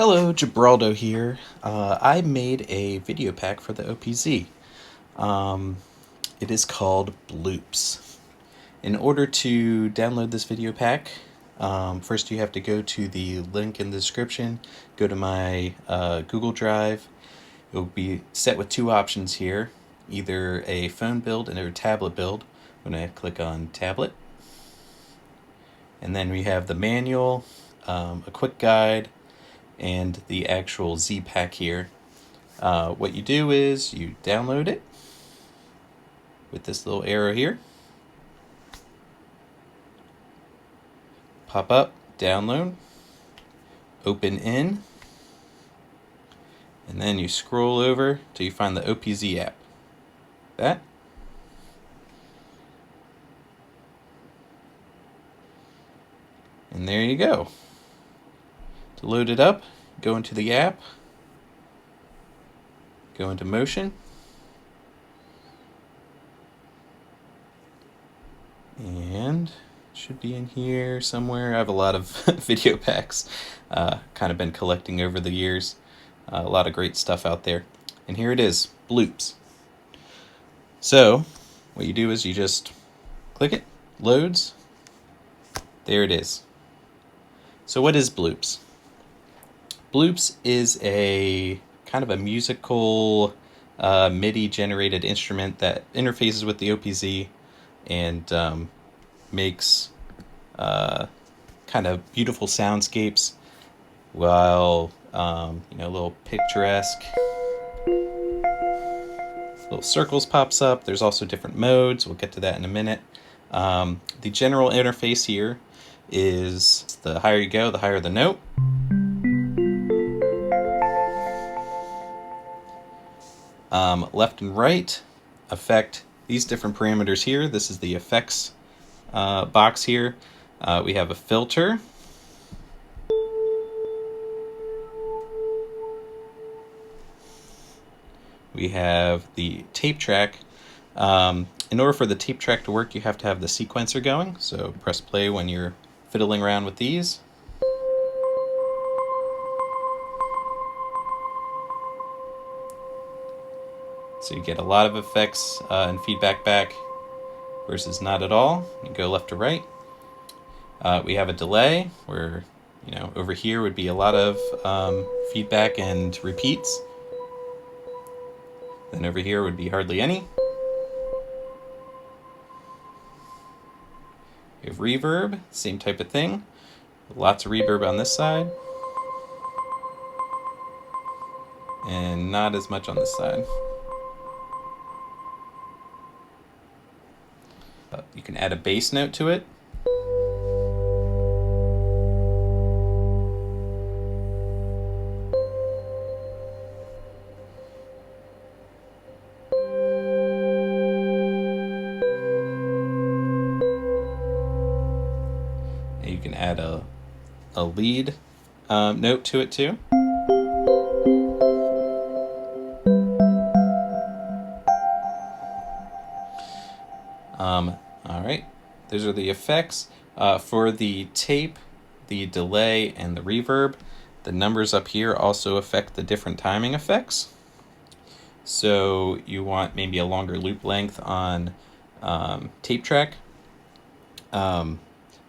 Hello, Gibraldo here. I made a video pack for the OP-Z. It is called BLOOPZ. In order to download this video pack, first you have to go to the link in the description, go to my Google Drive. It will be set with two options here, either a phone build and a tablet build. I'm going to click on tablet. And then we have the manual, a quick guide, and the actual Z pack here. What you do is you download it with this little arrow here. Pop up, download, open in, and then you scroll over till you find the OP-Z app. That. And there you go. To load it up, go into the app, go into motion, and it should be in here somewhere. I have a lot of video packs, kind of been collecting over the years. A lot of great stuff out there. And here it is, BLOOPZ. So what you do is you just click it, loads, there it is. So what is BLOOPZ? BLOOPZ is a kind of a musical Midi generated instrument that interfaces with the OP-Z and makes kind of beautiful soundscapes while little picturesque little circles pops up. There's also different modes. We'll get to that in a minute. The general interface here is the higher you go, the higher the note. Left and right affect these different parameters here. This is the effects box here. We have a filter. We have the tape track. In order for the tape track to work, you have to have the sequencer going. So press play when you're fiddling around with these. So you get a lot of effects and feedback back versus not at all. You go left to right. We have a delay where, over here would be a lot of feedback and repeats. Then over here would be hardly any. We have reverb, same type of thing. Lots of reverb on this side. And not as much on this side. You can add a bass note to it. And you can add a lead note to it too. All right, those are the effects. For the tape, the delay, and the reverb, the numbers up here also affect the different timing effects. So you want maybe a longer loop length on tape track. So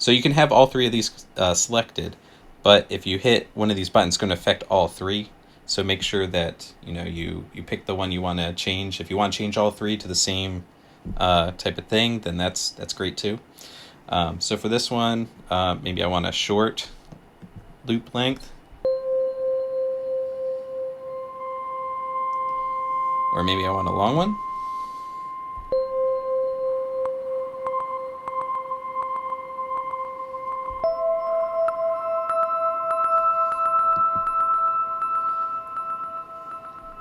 you can have all three of these selected, but if you hit one of these buttons, it's going to affect all three. So make sure that you pick the one you want to change. If you want to change all three to the same type of thing, then that's great too. So for this one, maybe I want a short loop length, or maybe I want a long one.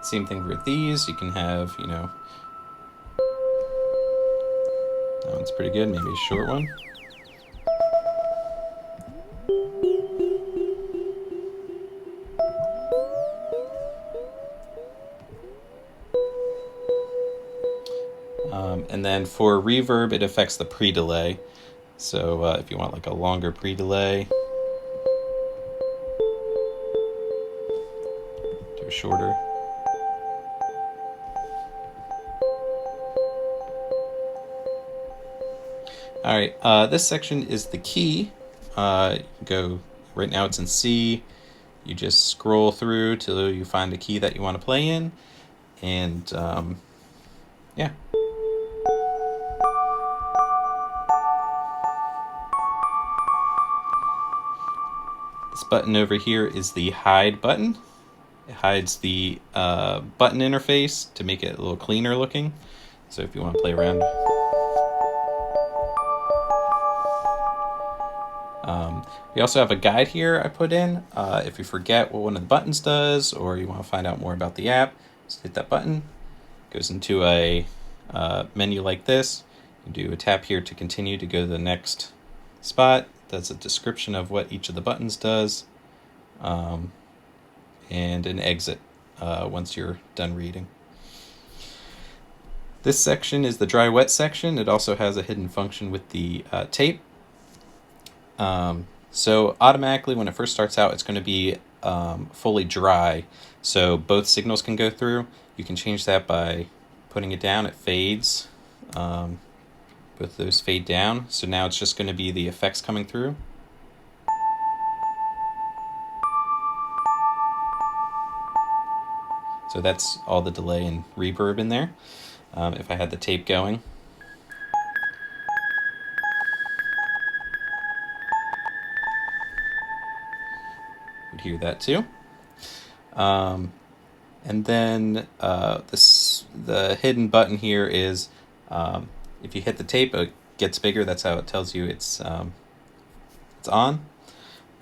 Same thing with these. You can have, that one's pretty good, maybe a short one. And then for reverb, it affects the pre-delay. So if you want like a longer pre-delay, shorter. Alright, this section is the key. Go, right now it's in C. You just scroll through till you find a key that you want to play in, and yeah. This button over here is the hide button. It hides the button interface to make it a little cleaner looking. So if you want to play around. We also have a guide here I put in. If you forget what one of the buttons does, or you want to find out more about the app, just hit that button. It goes into a menu like this. You do a tap here to continue to go to the next spot. That's a description of what each of the buttons does, and an exit once you're done reading. This section is the dry-wet section. It also has a hidden function with the tape. So automatically when it first starts out, it's going to be fully dry, so both signals can go through. You can change that by putting it down. It fades. Both those fade down, so now it's just going to be the effects coming through. So that's all the delay and reverb in there. If I had the tape going. You'd hear that too. And then the hidden button here is if you hit the tape, it gets bigger. That's how it tells you it's on.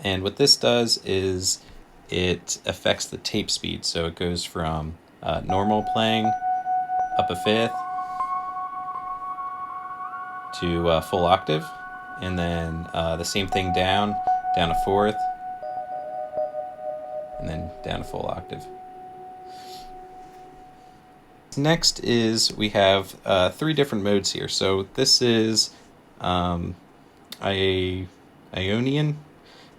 And what this does is it affects the tape speed. So it goes from normal playing up a fifth to full octave, and then the same thing down a fourth, and then down a full octave. Next is we have 3 different modes here. So this is Ionian,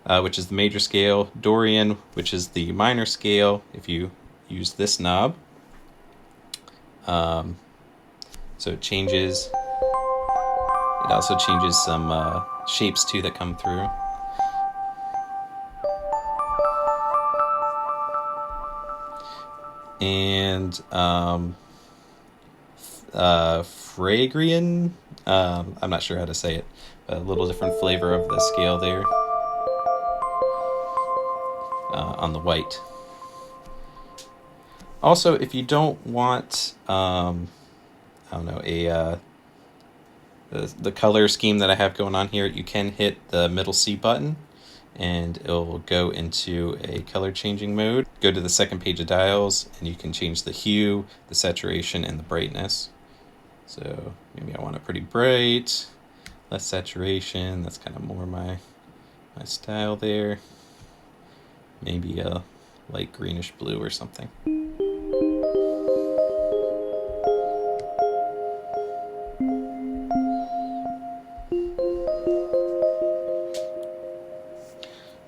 which is the major scale, Dorian, which is the minor scale if you use this knob. So it changes. It also changes some shapes too that come through. And Fragrian, I'm not sure how to say it, but a little different flavor of the scale there on the white. Also, if you don't want, I don't know, the color scheme that I have going on here, you can hit the middle C button and it'll go into a color changing mode. Go to the second page of dials and you can change the hue, the saturation, and the brightness. So maybe I want it pretty bright, less saturation. That's kind of more my style there. Maybe a light greenish blue or something.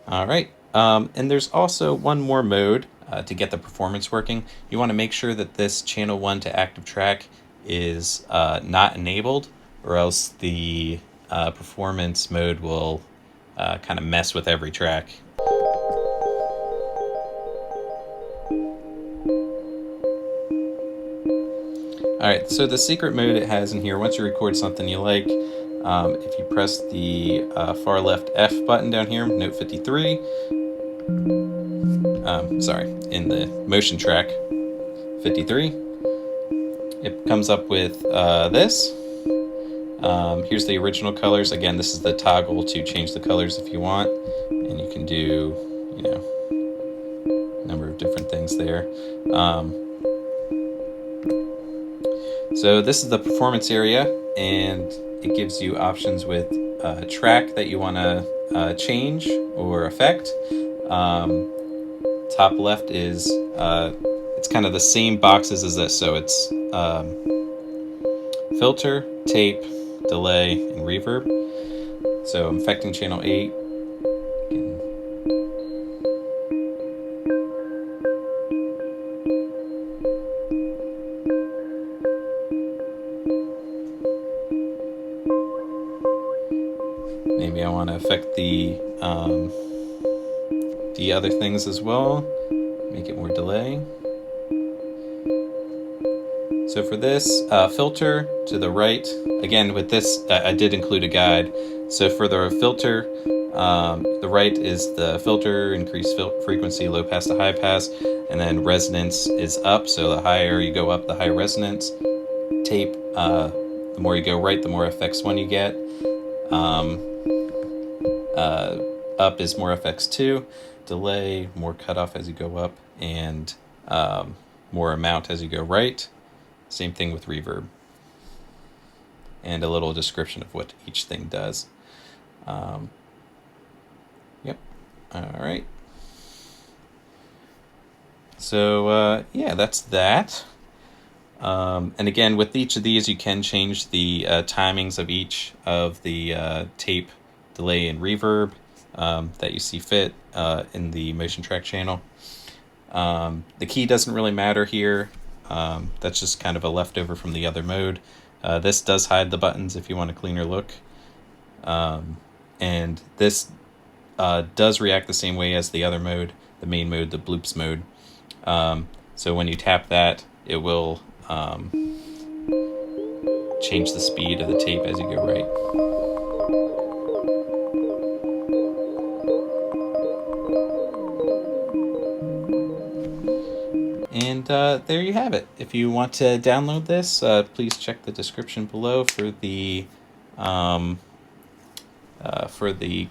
All right, and there's also one more mode to get the performance working. You want to make sure that this channel 1 to active track is not enabled, or else the performance mode will kind of mess with every track. All right, so the secret mode it has in here, once you record something you like, if you press the far left F button down here, note 53, sorry, in the motion track 53, it comes up with this. Here's the original colors. Again, this is the toggle to change the colors if you want, and you can do, you know, a number of different things there. So this is the performance area, and it gives you options with a track that you want to change or affect. Top left is it's kind of the same boxes as this, so it's filter, tape, delay, and reverb. So I'm affecting channel 8. Maybe I want to affect the other things as well. Make it more delay. So for this filter to the right, again with this I did include a guide. So for the filter, the right is the filter, increase frequency, low pass to high pass, and then resonance is up. So the higher you go up, the higher resonance. Tape, the more you go right, the more FX1 you get. Up is more FX2. Delay, more cutoff as you go up, and more amount as you go right. Same thing with reverb. And a little description of what each thing does. Yep. All right. So yeah, that's that. And again, with each of these, you can change the timings of each of the tape, delay, and reverb that you see fit in the motion track channel. The key doesn't really matter here. That's just kind of a leftover from the other mode. This does hide the buttons if you want a cleaner look. And this does react the same way as the other mode, the main mode, the BLOOPZ mode. So when you tap that, it will change the speed of the tape as you go right. And there you have it. If you want to download this, please check the description below for the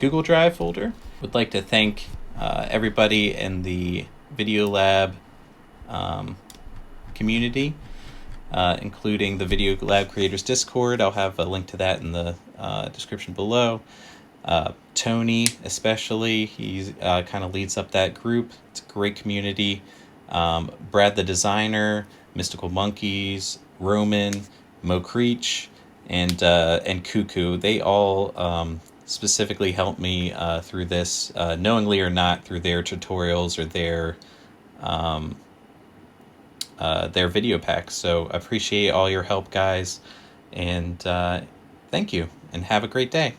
Google Drive folder. Would like to thank everybody in the Videolab community, including the Videolab Creators Discord. I'll have a link to that in the description below. Tony especially, he kind of leads up that group. It's a great community. Brad the designer, Mystical Monkeys, Roman, Mo Creech, and Cuckoo. They all specifically helped me through this, knowingly or not, through their tutorials or their video packs. So I appreciate all your help, guys, and thank you, and have a great day.